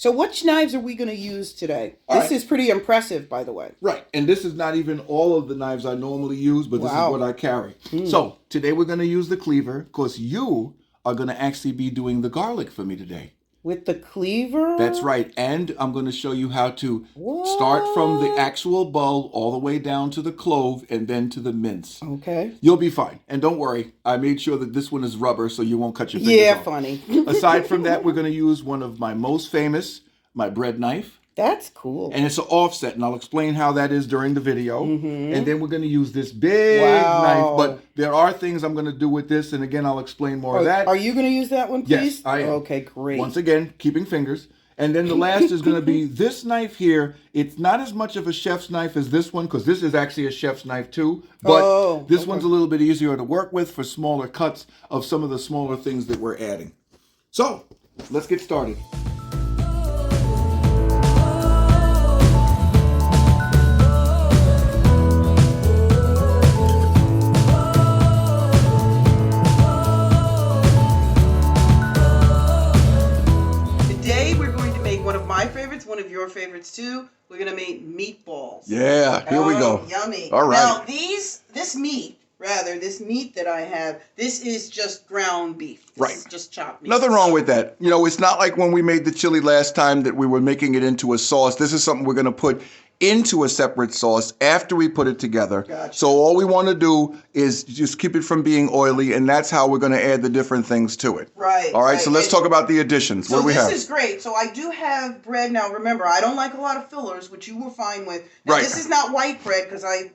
So which knives are we going to use today? All This is pretty impressive, by the way. Right, and this is not even all of the knives I normally use, but this is what I carry. So today we're going to use the cleaver because you are going to actually be doing the garlic for me today. With the cleaver? That's right, and I'm going to show you how to start from the actual bulb all the way down to the clove and then to the mince. Okay. You'll be fine. And don't worry, I made sure that this one is rubber so you won't cut your fingers off. Yeah, funny. Aside from that, we're going to use one of my most famous, my bread knife. That's cool. And it's an offset, and I'll explain how that is during the video. And then we're going to use this big knife, but there are things I'm going to do with this, and again, I'll explain more of that. Are you going to use that one, please? Yes, I am. Okay, great. Once again, keeping fingers. And then the last is going to be this knife here. It's not as much of a chef's knife as this one, because this is actually a chef's knife too. But this one's a little bit easier to work with for smaller cuts of some of the smaller things that we're adding. So, let's get started. One of your favorites too. We're gonna make meatballs. Yeah, here we go. Yummy. All right. Now this meat that I have, this is just ground beef. This is just chopped meat. Nothing wrong with that. You know, it's not like when we made the chili last time that we were making it into a sauce. This is something we're gonna put into a separate sauce after we put it together. Gotcha. So all we want to do is just keep it from being oily, and that's how we're going to add the different things to it. Right. All right, so let's talk about the additions. What do we have? So this is great. So I do have bread now. Remember, I don't like a lot of fillers, which you were fine with. Now, this is not white bread because I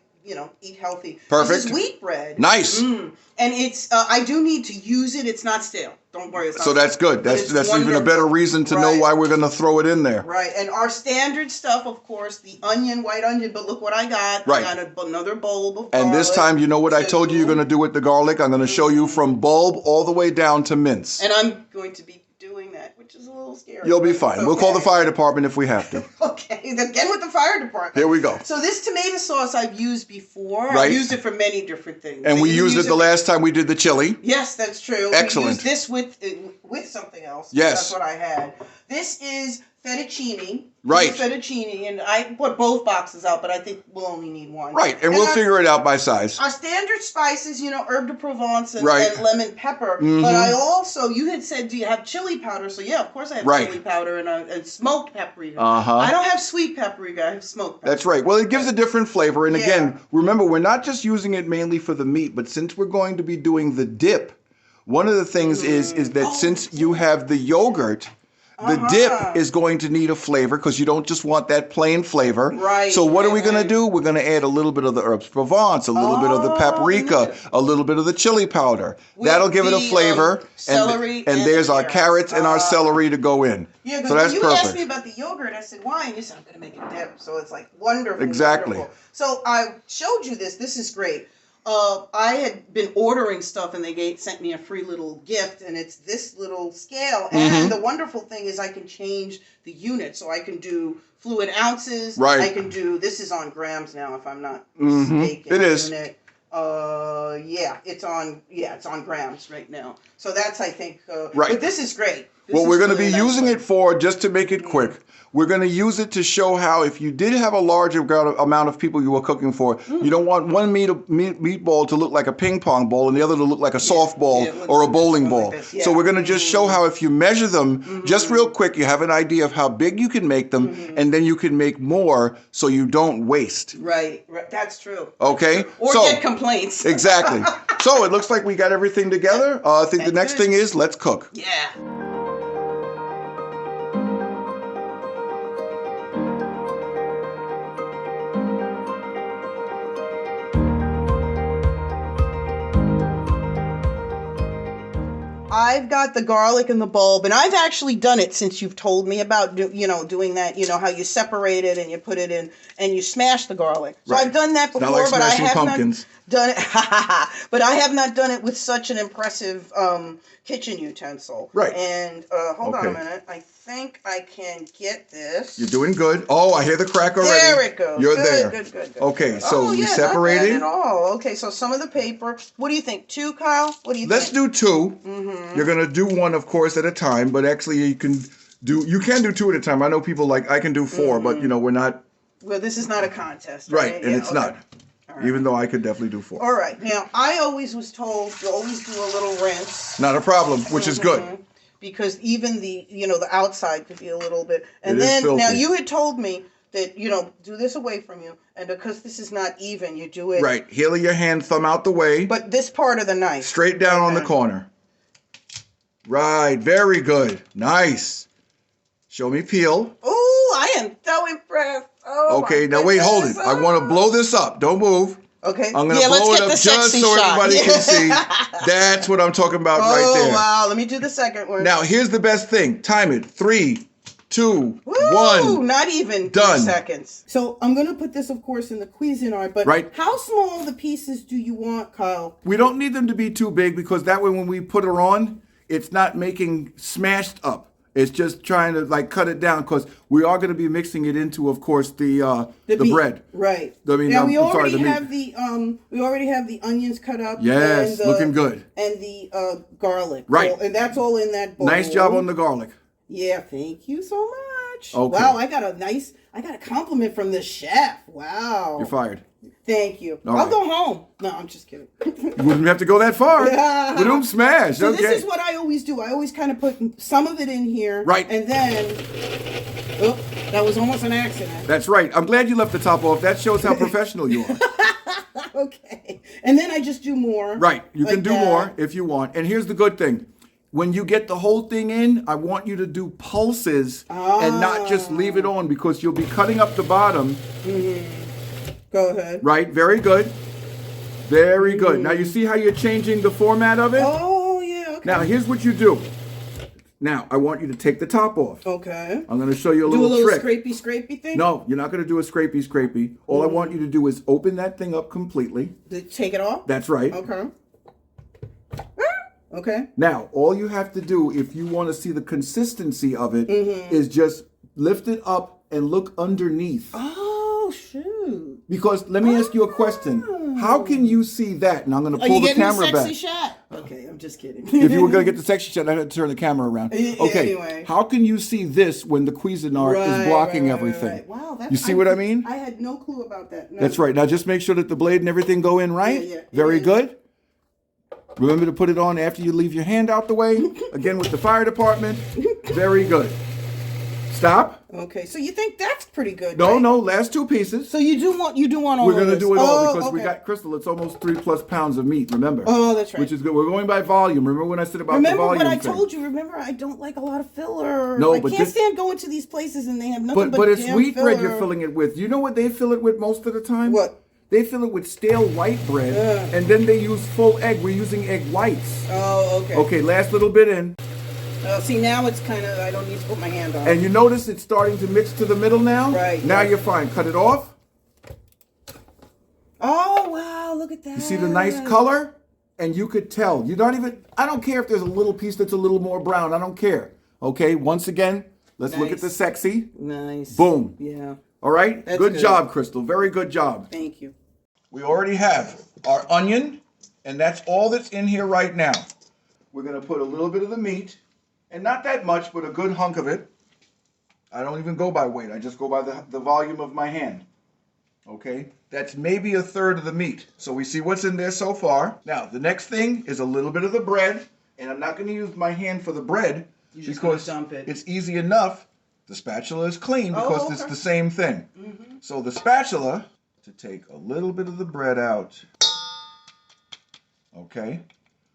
eat healthy. Perfect. This is wheat bread. Nice. And it's, I do need to use it. It's not stale. Don't worry. It's not so that's stale. good. That's even a better reason to know why we're going to throw it in there. Right. And our standard stuff, of course, the onion, white onion. But look what I got. Right. I got another bulb of garlic. And this time, you know what I told you you're going to do with the garlic? I'm going to show you from bulb all the way down to mince. And I'm going to be doing that, which is a little scary. You'll be fine. We'll call the fire department if we have to. Okay, again with the fire department. Here we go. So this tomato sauce I've used before. Right. I've used it for many different things. And we used it the last time we did the chili. Yes, that's true. Excellent. We used this with something else. Yes. That's what I had. This is fettuccine. Right. Fettuccine, and I put both boxes out, but I think we'll only need one. Right, and we'll figure it out by size. Our standard spices, herb de Provence and lemon pepper. But I also, you had said, do you have chili powder? So yeah, of course I have chili powder and smoked paprika. I don't have sweet paprika, I have smoked paprika. That's right. Well, it gives a different flavor. And again, remember, we're not just using it mainly for the meat, but since we're going to be doing the dip, one of the things is that since you have the yogurt, the dip is going to need a flavor because you don't just want that plain flavor. Right. So what are we going to do? We're going to add a little bit of the herbes Provence, a little bit of the paprika, a little bit of the chili powder. That'll give it a flavor. Celery and there's our carrots and our celery to go in. Yeah, because so that's you perfect. asked me about the yogurt, I said, why? And you said, I'm going to make a dip. So it's like wonderful. Exactly. Wonderful. So I showed you this. This is great. I had been ordering stuff and they sent me a free little gift, and it's this little scale. And the wonderful thing is I can change the unit, so I can do fluid ounces. Right. I can do, this is on grams now, if I'm not mistaken. It is. Unit. It's on grams right now. So that's, I think, right. But this is great. What we're going to be using it for, just to make it quick, we're going to use it to show how if you did have a large amount of people you were cooking for, you don't want one meatball to look like a ping pong ball and the other to look like a softball or a bowling ball. Like so we're going to just show how if you measure them just real quick, you have an idea of how big you can make them, and then you can make more so you don't waste. Right. That's true. Okay? Or get complaints. Exactly. So it looks like we got everything together. I think the next thing is let's cook. Yeah. I've got the garlic and the bulb, and I've actually done it since you've told me about doing that. You know how you separate it and you put it in and you smash the garlic. So I've done that before, like but I have pumpkins. not done it. But I have not done it with such an impressive kitchen utensil. Right. And hold on a minute. I think I can get this. You're doing good. Oh, I hear the crack already. There it goes. You're good, there. Good. Okay, so we not separated. bad at all. Okay, so some of the paper. What do you think? 2, Kyle? What do you Let's think? do 2. You're going to do one, of course, at a time, but actually you can You can do 2 at a time. I know people like, I can do 4, but you know, we're not. Well, this is not a contest, Right, right? and it's not. Right. Even though I could definitely do 4. All right. Now, I always was told to always do a little rinse. Not a problem, which is good. Because even the outside could be a little bit. And then, now you had told me that, do this away from you. And because this is not even, you do it. Right. Heel of your hand, thumb out the way. But this part of the knife. Straight down on the corner. Right. Very good. Nice. Show me peel. Oh, I am so impressed. Oh, okay, now wait, hold it. I want to blow this up. Don't move. Okay. I'm going to blow it up just so everybody can see. That's what I'm talking about right there. Oh, wow. Let me do the second one. Now, here's the best thing. Time it. 3, 2, Woo, 1. Not even done. 3 seconds. So I'm going to put this, of course, in the Cuisinart. But how small the pieces do you want, Kyle? We don't need them to be too big because that way when we put it on, it's not making smashed up. It's just trying to like cut it down because we are going to be mixing it into, of course, the bread. Right. I mean, now we already have the onions cut up. Yes, and looking good. And the garlic. Right. And that's all in that bowl. Nice job on the garlic. Yeah, thank you so much. Okay. Wow, I got a compliment from the chef. Wow. You're fired. Thank you. All I'll go home. No, I'm just kidding. You wouldn't have to go that far. Yeah. Boom, smash. So okay. this is what I always do. I always kind of put some of it in here. Right. And then, that was almost an accident. That's right. I'm glad you left the top off. That shows how professional you are. Okay. And then I just do more. Right. You can do more if you want. And here's the good thing. When you get the whole thing in, I want you to do pulses and not just leave it on because you'll be cutting up the bottom. Mm-hmm. Go ahead. Right. Very good. Very good. Now you see how you're changing the format of it? Oh, yeah. Okay. Now here's what you do. Now I want you to take the top off. Okay. I'm going to show you a little trick. Do a little scrapey thing? No, you're not going to do a scrapey. All I want you to do is open that thing up completely. Take it off? That's right. Okay. Okay. Now, all you have to do if you want to see the consistency of it is just lift it up and look underneath. Oh, shoot. Because let me ask you a question. How can you see that? And I'm going to pull the camera back. Are you getting a sexy shot? Okay, I'm just kidding. If you were going to get the sexy shot, I had to turn the camera around. Okay. Anyway. How can you see this when the Cuisinart is blocking everything? Right. Wow, you see what I mean? I had no clue about that. No. That's right. Now just make sure that the blade and everything go in right. Yeah. Very good. Remember to put it on after you leave your hand out the way. Again with the fire department. Very good. Stop. Okay, so you think that's pretty good? No, right? no, last 2 pieces. So you do want all. We're going to do it all because okay. we got Crystal. It's almost 3+ pounds of meat. Remember? Oh, that's right. Which is good. We're going by volume. Remember when I said about the volume? Remember what I told you? Remember I don't like a lot of filler. No, I but can't stand going to these places and they have nothing but it's wheat filler. bread you're filling it with. You know what they fill it with most of the time? What? They fill it with stale white bread, and then they use full egg. We're using egg whites. Oh, okay. Okay, last little bit in. See, now it's kind of, I don't need to put my hand on. And you notice it's starting to mix to the middle now? Right. Now you're fine. Cut it off. Oh, wow, look at that. You see the nice color? And you could tell. I don't care if there's a little piece that's a little more brown. I don't care. Okay, once again, let's look at the sexy. Nice. Boom. Yeah. All right? That's good job, Crystal. Very good job. Thank you. We already have our onion, and that's all that's in here right now. We're going to put a little bit of the meat, and not that much, but a good hunk of it. I don't even go by weight. I just go by the volume of my hand. Okay? That's maybe a third of the meat. So we see what's in there so far. Now, the next thing is a little bit of the bread, and I'm not going to use my hand for the bread because dump it. It's easy enough. The spatula is clean because it's the same thing. Mm-hmm. So the spatula, to take a little bit of the bread out. Okay?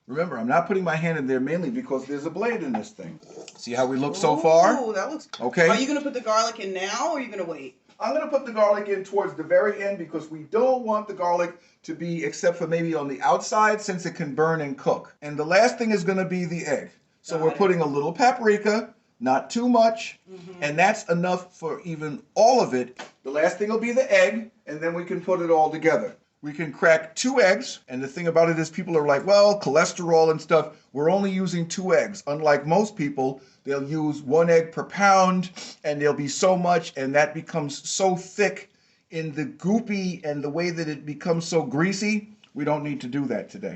Remember, I'm not putting my hand in there mainly because there's a blade in this thing. See how we look so far? Oh, that looks okay. Are you going to put the garlic in now or are you going to wait? I'm going to put the garlic in towards the very end because we don't want the garlic to be except for maybe on the outside since it can burn and cook. And the last thing is going to be the egg. So we're putting a little paprika, not too much, and that's enough for even all of it. The last thing will be the egg, and then we can put it all together. We can crack 2 eggs, and the thing about it is people are like, well, cholesterol and stuff. We're only using 2 eggs. Unlike most people, they'll use 1 egg per pound, and there'll be so much, and that becomes so thick in the goopy and the way that it becomes so greasy. We don't need to do that today.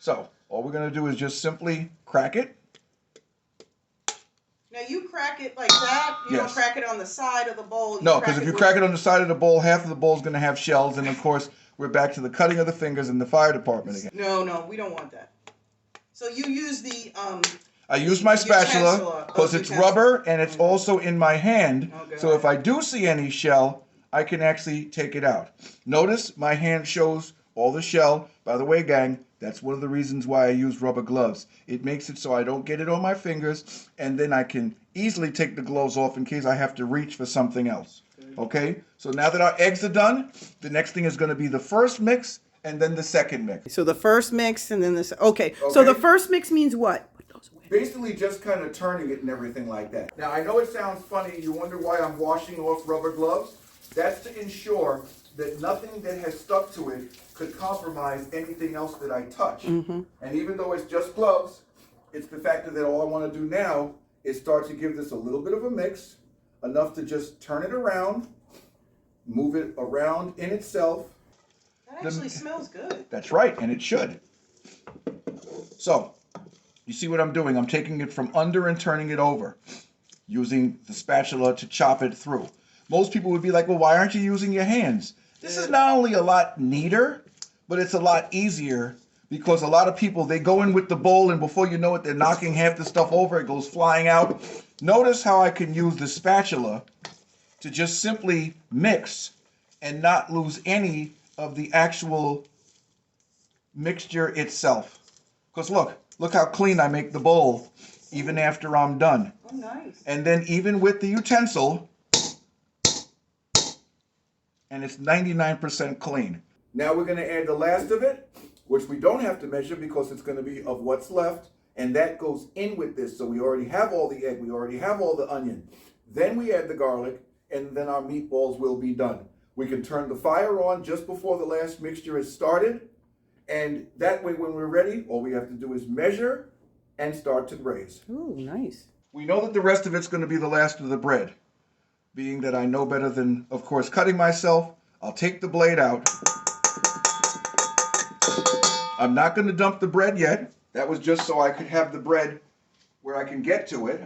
So all we're going to do is just simply crack it. Now you crack it like that. You don't Yes. crack it on the side of the bowl. No, because if you crack it on the side of the bowl, half of the bowl is going to have shells, and of course, we're back to the cutting of the fingers in the fire department again. No, we don't want that. So you use the I use my spatula because it's rubber and it's also in my hand. Okay. So if I do see any shell, I can actually take it out. Notice my hand shows all the shell. By the way, gang, that's one of the reasons why I use rubber gloves. It makes it so I don't get it on my fingers, and then I can easily take the gloves off in case I have to reach for something else. Okay? So now that our eggs are done, the next thing is going to be the first mix and then the second mix. So the first mix and then this. Okay. So the first mix means what? Basically just kind of turning it and everything like that. Now, I know it sounds funny. You wonder why I'm washing off rubber gloves. That's to ensure that nothing that has stuck to it could compromise anything else that I touch. And even though it's just gloves, it's the fact that all I want to do now is start to give this a little bit of a mix, enough to just turn it around, move it around in itself. That actually smells good. That's right, and it should. So, you see what I'm doing? I'm taking it from under and turning it over, using the spatula to chop it through. Most people would be like, well, why aren't you using your hands? This is not only a lot neater, but it's a lot easier because a lot of people, they go in with the bowl and before you know it, they're knocking half the stuff over. It goes flying out. Notice how I can use the spatula to just simply mix and not lose any of the actual mixture itself. Because look how clean I make the bowl even after I'm done. Oh, nice. And then even with the utensil, and it's 99% clean. Now we're going to add the last of it, which we don't have to measure because it's going to be of what's left, and that goes in with this. So we already have all the egg, we already have all the onion. Then we add the garlic, and then our meatballs will be done. We can turn the fire on just before the last mixture is started, and that way when we're ready, all we have to do is measure and start to braise. Ooh, nice. We know that the rest of it's going to be the last of the bread. Being that I know better than, of course, cutting myself, I'll take the blade out. I'm not going to dump the bread yet. That was just so I could have the bread where I can get to it.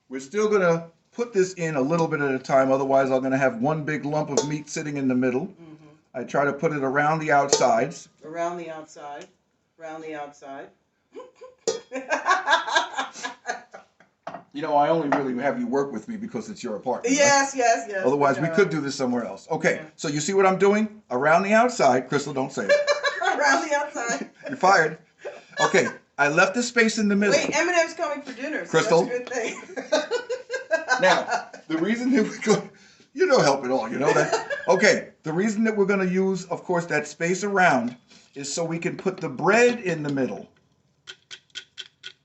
We're still going to put this in a little bit at a time, otherwise I'm going to have one big lump of meat sitting in the middle. I try to put it around the outsides. Around the outside. Around the outside. You know, I only really have you work with me because it's your apartment. Yes, right? yes. Otherwise, we could do this somewhere else. Okay, so you see what I'm doing? Around the outside. Crystal, don't say it. Around the outside. You're fired. Okay, I left the space in the middle. Wait, Eminem's coming for dinner. So Crystal. that's a good thing. Now, the reason that we're going, you know, help it all, you know that? Okay, the reason that we're going to use, of course, that space around is so we can put the bread in the middle.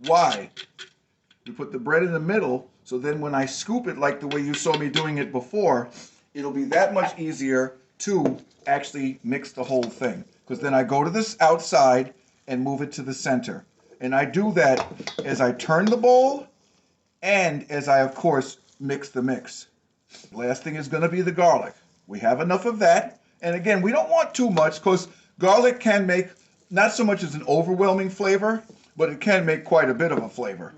Why? We put the bread in the middle, so then when I scoop it like the way you saw me doing it before, it'll be that much easier to actually mix the whole thing. Because then I go to this outside and move it to the center. And I do that as I turn the bowl and as I, of course, mix the mix. Last thing is going to be the garlic. We have enough of that. And again, we don't want too much because garlic can make not so much as an overwhelming flavor, but it can make quite a bit of a flavor.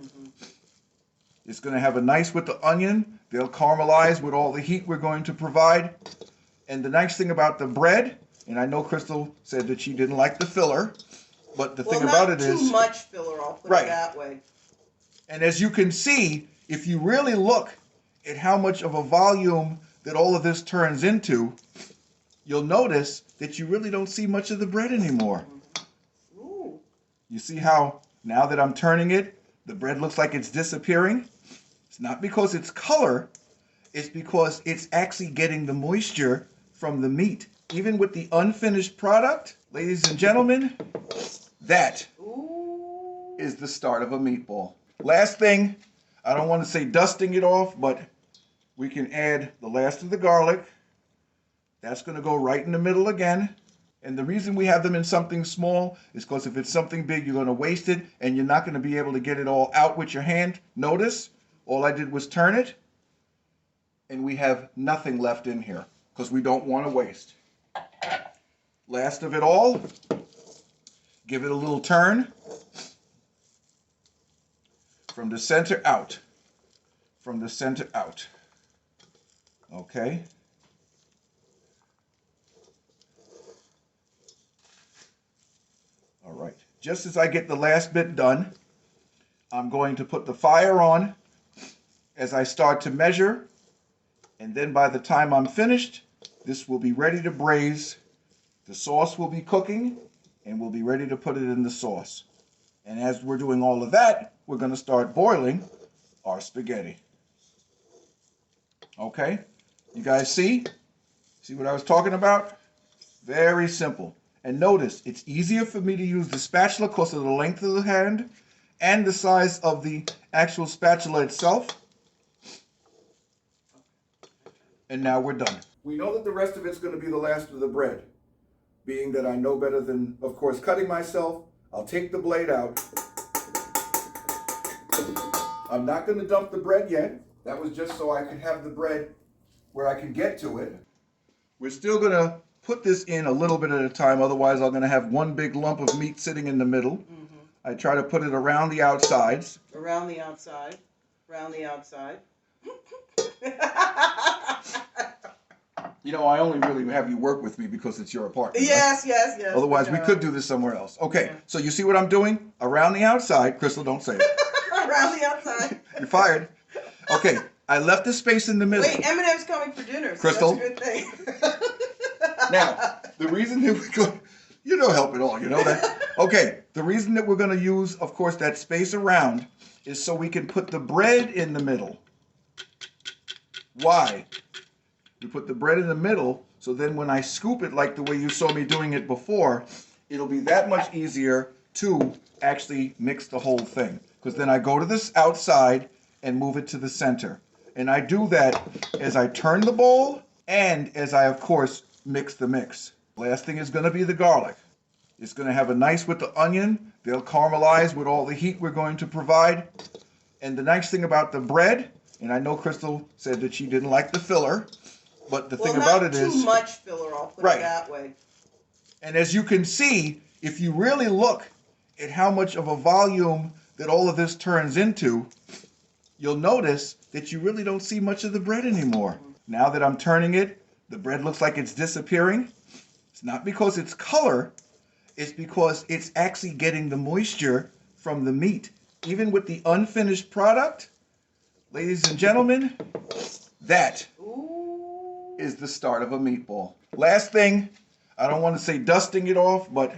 It's going to have a nice with the onion. They'll caramelize with all the heat we're going to provide. And the nice thing about the bread, and I know Crystal said that she didn't like the filler, but the thing about it is... not too much filler, I'll put it that way. And as you can see, if you really look at how much of a volume that all of this turns into, you'll notice that you really don't see much of the bread anymore. Ooh. You see how now that I'm turning it, the bread looks like it's disappearing? It's not because it's color, it's because it's actually getting the moisture from the meat. Even with the unfinished product, ladies and gentlemen, that is the start of a meatball. Last thing, I don't want to say dusting it off, but we can add the last of the garlic. That's going to go right in the middle again. And the reason we have them in something small is because if it's something big, you're going to waste it, and you're not going to be able to get it all out with your hand. Notice, all I did was turn it, and we have nothing left in here because we don't want to waste. Last of it all, give it a little turn from the center out. from the center out. Okay. All right. Just as I get the last bit done, I'm going to put the fire on as I start to measure, and then by the time I'm finished, this will be ready to braise. The sauce will be cooking, and we'll be ready to put it in the sauce. And as we're doing all of that, we're going to start boiling our spaghetti. Okay? You guys see? See what I was talking about? Very simple. And notice, it's easier for me to use the spatula because of the length of the hand and the size of the actual spatula itself. And now we're done. We know that the rest of it's going to be the last of the bread. Being that I know better than, of course, cutting myself, I'll take the blade out. I'm not going to dump the bread yet. That was just so I could have the bread where I can get to it. We're still going to put this in a little bit at a time, otherwise I'm going to have one big lump of meat sitting in the middle. I try to put it around the outsides. Around the outside. Around the outside. You know, I only really have you work with me because it's your apartment. Yes, right? yes, yes. Otherwise, we could do this somewhere else. Okay, yeah. So you see what I'm doing? Around the outside. Crystal, don't say it. Around the outside. You're fired. Okay, I left the space in the middle. Wait, M&M's coming for dinner. So Crystal. That's a good thing. Now, the reason that we're going, you don't help at all, you know that? Okay, the reason that we're going to use, of course, that space around is so we can put the bread in the middle. Why? We put the bread in the middle, so then when I scoop it like the way you saw me doing it before, it'll be that much easier to actually mix the whole thing. Because then I go to this outside and move it to the center. And I do that as I turn the bowl and as I, of course, mix the mix. Last thing is going to be the garlic. It's going to have a nice with the onion. They'll caramelize with all the heat we're going to provide. And the nice thing about the bread, and I know Crystal said that she didn't like the filler, but the thing about it is... not too much filler, I'll put it that way. And as you can see, if you really look at how much of a volume that all of this turns into, you'll notice that you really don't see much of the bread anymore. Now that I'm turning it, the bread looks like it's disappearing. It's not because it's color, it's because it's actually getting the moisture from the meat. Even with the unfinished product, ladies and gentlemen, that is the start of a meatball. Last thing, I don't want to say dusting it off, but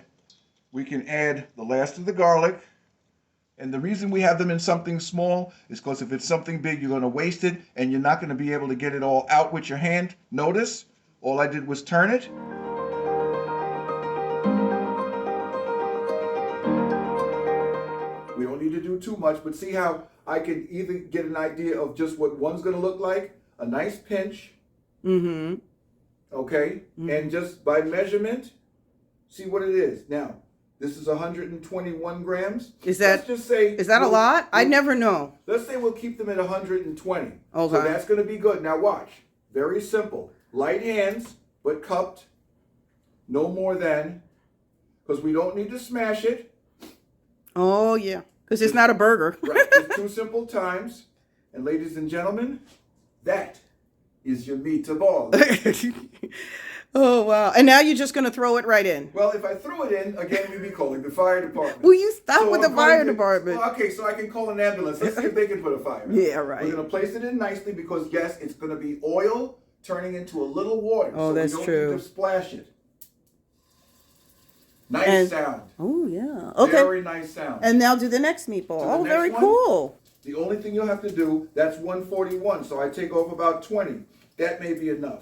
we can add the last of the garlic. And the reason we have them in something small is because if it's something big, you're going to waste it and you're not going to be able to get it all out with your hand. Notice, all I did was turn it. We don't need to do too much, but see how I can either get an idea of just what one's going to look like, a nice pinch, okay, and just by measurement, see what it is. Now, this is 121 grams. Is that, let's just say, is that a lot? I never know. Let's say we'll keep them at 120. Okay. So that's going to be good. Now watch. Very simple. Light hands, but cupped. No more than, because we don't need to smash it. Oh, yeah. Because it's not a burger. Right. Just 2 simple times. And ladies and gentlemen, that is your meatball. Oh, wow. And now you're just going to throw it right in. Well, if I threw it in, again, we'd be calling the fire department. Will you stop with the fire department? Well, okay, so I can call an ambulance. Let's see if they can put a fire in. Yeah, right. We're going to place it in nicely because, yes, it's going to be oil turning into a little water. Oh, so that's we don't true. need to splash it. Nice sound. Oh, yeah. Okay. Very nice sound. And now do the next meatball. Oh, very cool. The only thing you'll have to do, that's 141, so I take off about 20. That may be enough.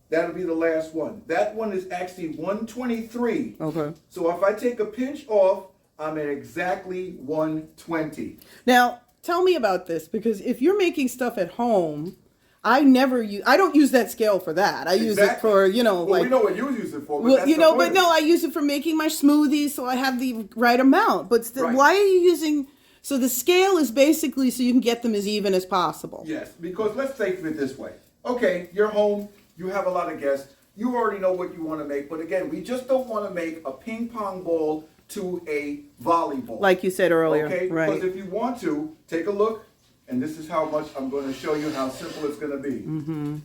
That'll be the last one. That one is actually 123. Okay. So if I take a pinch off, I'm at exactly 120. Now, tell me about this, because if you're making stuff at home, I don't use that scale for that. I use it for, well, like... we know what you use it for, but well, that's the point. but no, I use it for making my smoothies so I have the right amount. But still, why are you using... So the scale is basically so you can get them as even as possible. Yes, because let's think of it this way. Okay, you're home, you have a lot of guests, you already know what you want to make, but again, we just don't want to make a ping pong ball to a volleyball. Like you said earlier, okay? right. Because if you want to, take a look, And this is how much I'm going to show you how simple it's going to be.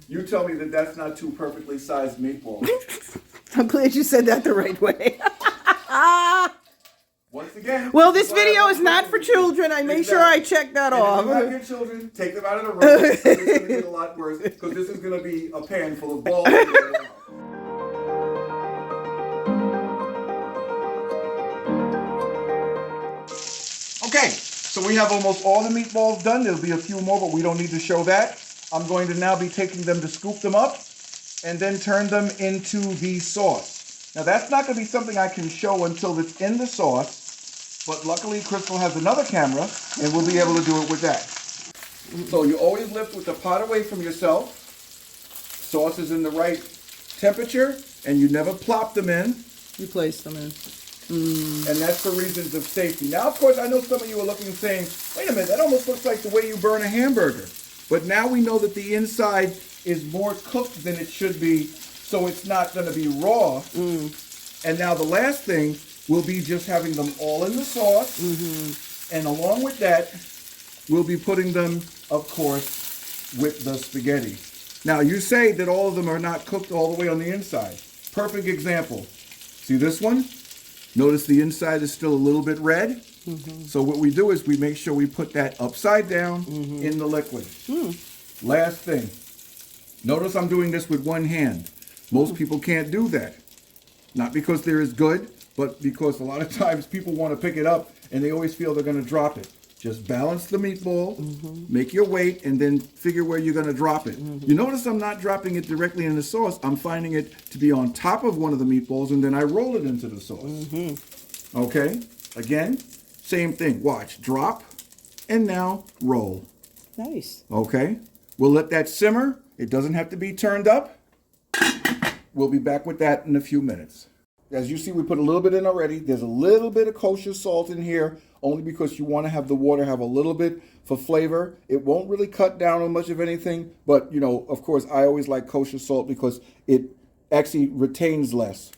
You tell me that that's not two perfectly sized meatballs. I'm glad you said that the right way. Once again. Well, this video is not for children. I made sure I checked that off. If you have your children, take them out of the room. It's going to get a lot worse because this is going to be a pan full of balls. Okay, so we have almost all the meatballs done. There'll be a few more, but we don't need to show that. I'm going to now be taking them to scoop them up and then turn them into the sauce. Now that's not going to be something I can show until it's in the sauce, but luckily Crystal has another camera and we'll be able to do it with that. So you always lift with the pot away from yourself. Sauce is in the right temperature and you never plop them in. You place them in. And that's for reasons of safety. Now, of course, I know some of you are looking and saying, wait a minute, that almost looks like the way you burn a hamburger. But now we know that the inside is more cooked than it should be, so it's not going to be raw. And now the last thing will be just having them all in the sauce. And along with that, we'll be putting them, of course, with the spaghetti. Now, you say that all of them are not cooked all the way on the inside. Perfect example. See this one? Notice the inside is still a little bit red. So what we do is we make sure we put that upside down in the liquid. Last thing. Notice I'm doing this with one hand. Most people can't do that. Not because they're as good, but because a lot of times people want to pick it up and they always feel they're going to drop it. Just balance the meatball, make your weight, and then figure where you're going to drop it. You notice I'm not dropping it directly in the sauce. I'm finding it to be on top of one of the meatballs, and then I roll it into the sauce. Okay? Again, same thing. Watch. Drop, and now roll. Nice. Okay? We'll let that simmer. It doesn't have to be turned up. We'll be back with that in a few minutes. As you see, we put a little bit in already. There's a little bit of kosher salt in here, only because you want to have the water have a little bit for flavor. It won't really cut down on much of anything, but, you know, of course, I always like kosher salt because it actually retains less.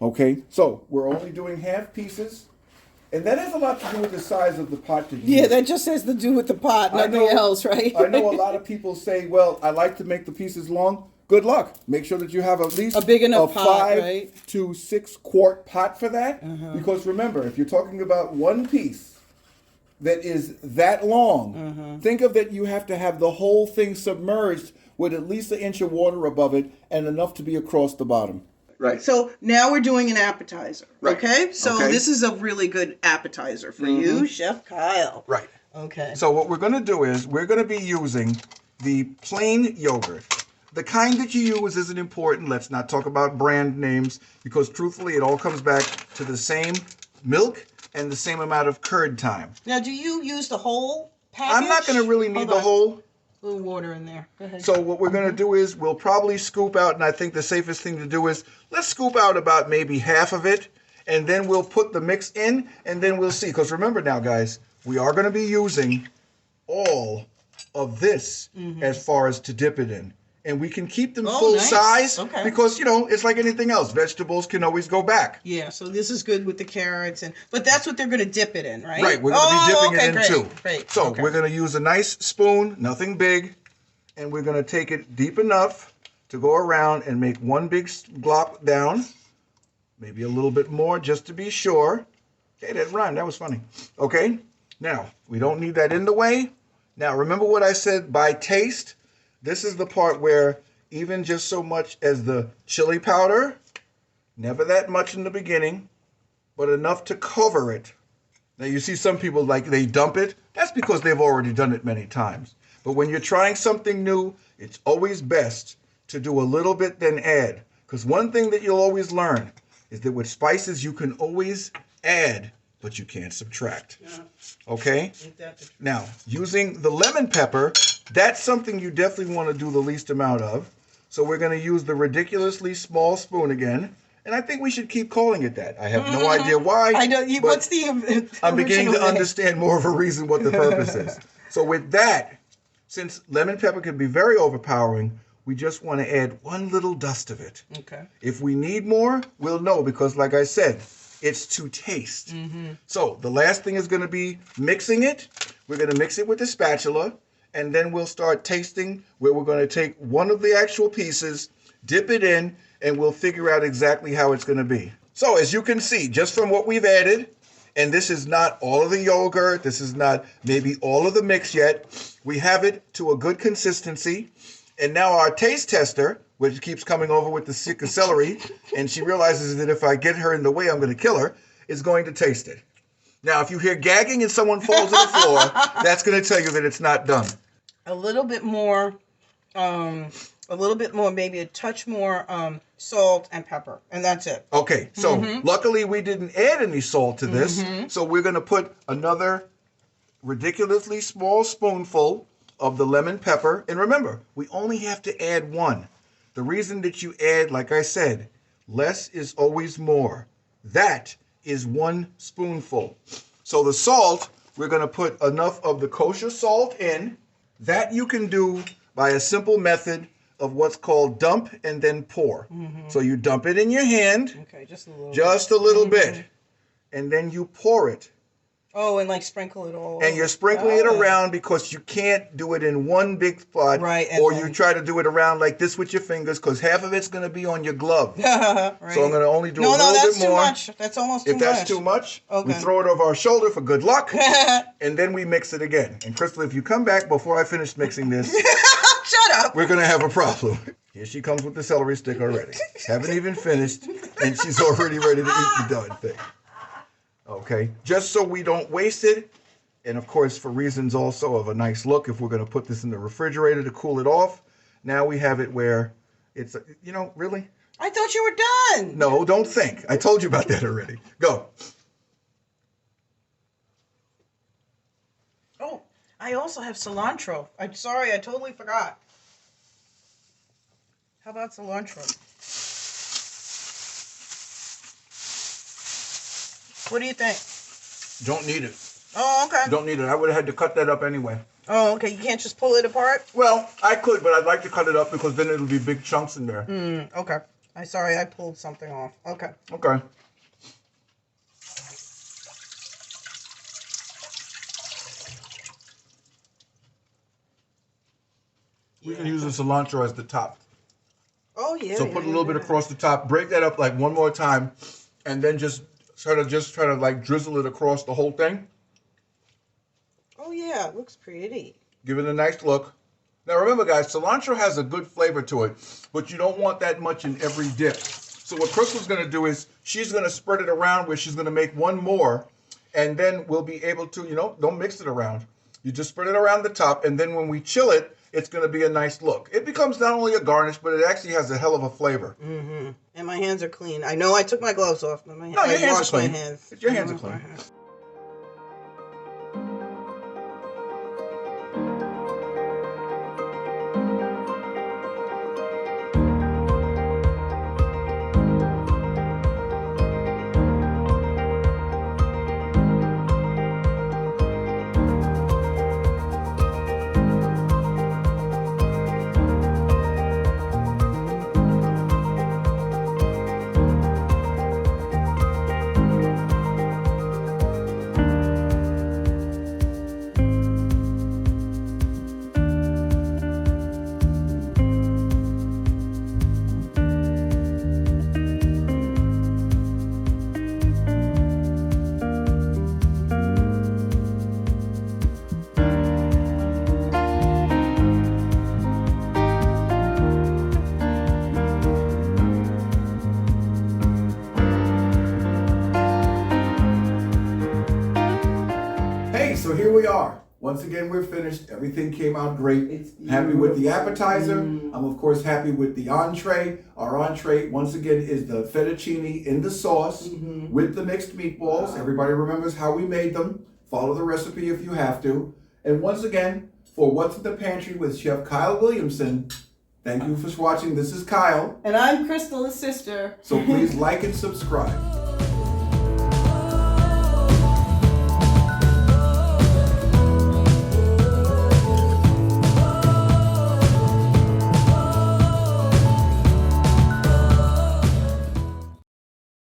Okay, so we're only doing half pieces, and that has a lot to do with the size of the pot that you use. That just has to do with the pot, nothing else, right? I know a lot of people say, well, I like to make the pieces long. Good luck. Make sure that you have at least a big enough pot, 5 to 6 quart pot for that. Because remember, if you're talking about one piece that is that long, think of that you have to have the whole thing submerged with at least 1 inch of water above it and enough to be across the bottom. Right. So now we're doing an appetizer. Right. Okay? So this is a really good appetizer for you, Chef Kyle. Right. Okay. So what we're going to do is we're going to be using the plain yogurt. The kind that you use isn't important. Let's not talk about brand names because truthfully it all comes back to the same milk and the same amount of curd time. Now, do you use the whole package? I'm not going to really need the whole. A little water in there. Go ahead. So what we're going to do is we'll probably scoop out, and I think the safest thing to do is let's scoop out about maybe half of it, and then we'll put the mix in, and then we'll see. Because remember now, guys, we are going to be using all of this as far as to dip it in. And we can keep them full size because, you know, it's like anything else. Vegetables can always go back. Yeah, so this is good with the carrots. But that's what they're going to dip it in, right? Right, we're going to be dipping it in too. Great. So we're going to use a nice spoon, nothing big, and we're going to take it deep enough to go around and make one big glop down, maybe a little bit more just to be sure. Okay, that rhymed. That was funny. Okay, now, we don't need that in the way. Now, remember what I said by taste? This is the part where even just so much as the chili powder, never that much in the beginning, but enough to cover it. Now you see some people like they dump it. That's because they've already done it many times. But when you're trying something new, it's always best to do a little bit then add. Because one thing that you'll always learn is that with spices you can always add, but you can't subtract. Okay? Now, using the lemon pepper, that's something you definitely want to do the least amount of. So we're going to use the ridiculously small spoon again. And I think we should keep calling it that. I have no idea why. I know. What's the I'm beginning to understand more of a reason what the purpose is. So with that, since lemon pepper can be very overpowering, we just want to add one little dust of it. Okay. If we need more, we'll know because like I said, it's to taste. So the last thing is going to be mixing it. We're going to mix it with the spatula, and then we'll start tasting where we're going to take one of the actual pieces, dip it in, and we'll figure out exactly how it's going to be. So as you can see, just from what we've added, and this is not all of the yogurt, this is not maybe all of the mix yet, we have it to a good consistency. And now our taste tester, which keeps coming over with the stick of celery, and she realizes that if I get her in the way, I'm going to kill her, is going to taste it. Now, if you hear gagging and someone falls to the floor, that's going to tell you that it's not done. A little bit more, maybe a touch more salt and pepper, and that's it. Okay, so luckily we didn't add any salt to this, so we're going to put another ridiculously small spoonful of the lemon pepper. And remember, we only have to add one. The reason that you add, like I said, less is always more. That is 1 spoonful. So the salt, we're going to put enough of the kosher salt in. That you can do by a simple method of what's called dump and then pour. So you dump it in your hand, Okay, just a little bit, and then you pour it. Oh, and like sprinkle it all. And you're sprinkling it around because you can't do it in one big spot. Right. Or you try to do it around like this with your fingers because half of it's going to be on your glove. Right. So I'm going to only do a little bit more. No, that's too much. That's almost too much. If that's too much, okay, we throw it over our shoulder for good luck, and then we mix it again. And Crystal, if you come back before I finish mixing this, shut up. we're going to have a problem. Here she comes with the celery stick already. Haven't even finished, and she's already ready to eat the done thing. Okay, just so we don't waste it, and of course for reasons also of a nice look, if we're going to put this in the refrigerator to cool it off, now we have it where it's, really? I thought you were done. No, don't think. I told you about that already. Go. Oh, I also have cilantro. I'm sorry, I totally forgot. How about cilantro? What do you think? Don't need it. Oh, okay. Don't need it. I would have had to cut that up anyway. Oh, okay. You can't just pull it apart? Well, I could, but I'd like to cut it up because then it'll be big chunks in there. Okay. I'm sorry, I pulled something off. Okay. Okay. We can use the cilantro as the top. Oh, yeah. So put a little bit across the top. Break that up like one more time, and then just try to like drizzle it across the whole thing. Oh, yeah. It looks pretty. Give it a nice look. Now remember, guys, cilantro has a good flavor to it, but you don't want that much in every dip. So what Crystal's going to do is she's going to spread it around where she's going to make one more, and then we'll be able to, don't mix it around. You just spread it around the top, and then when we chill it, it's going to be a nice look. It becomes not only a garnish, but it actually has a hell of a flavor. And my hands are clean. I know I took my gloves off, but your hands are clean. Your hands are clean. So here we are. Once again, we're finished. Everything came out great. Happy with the appetizer. I'm of course happy with the entree. Our entree, once again, is the fettuccine in the sauce with the mixed meatballs. Everybody remembers how we made them. Follow the recipe if you have to. And once again, for What's in the Pantry with Chef Kyle Williamson, thank you for watching. This is Kyle. And I'm Crystal, his sister. So please like and subscribe.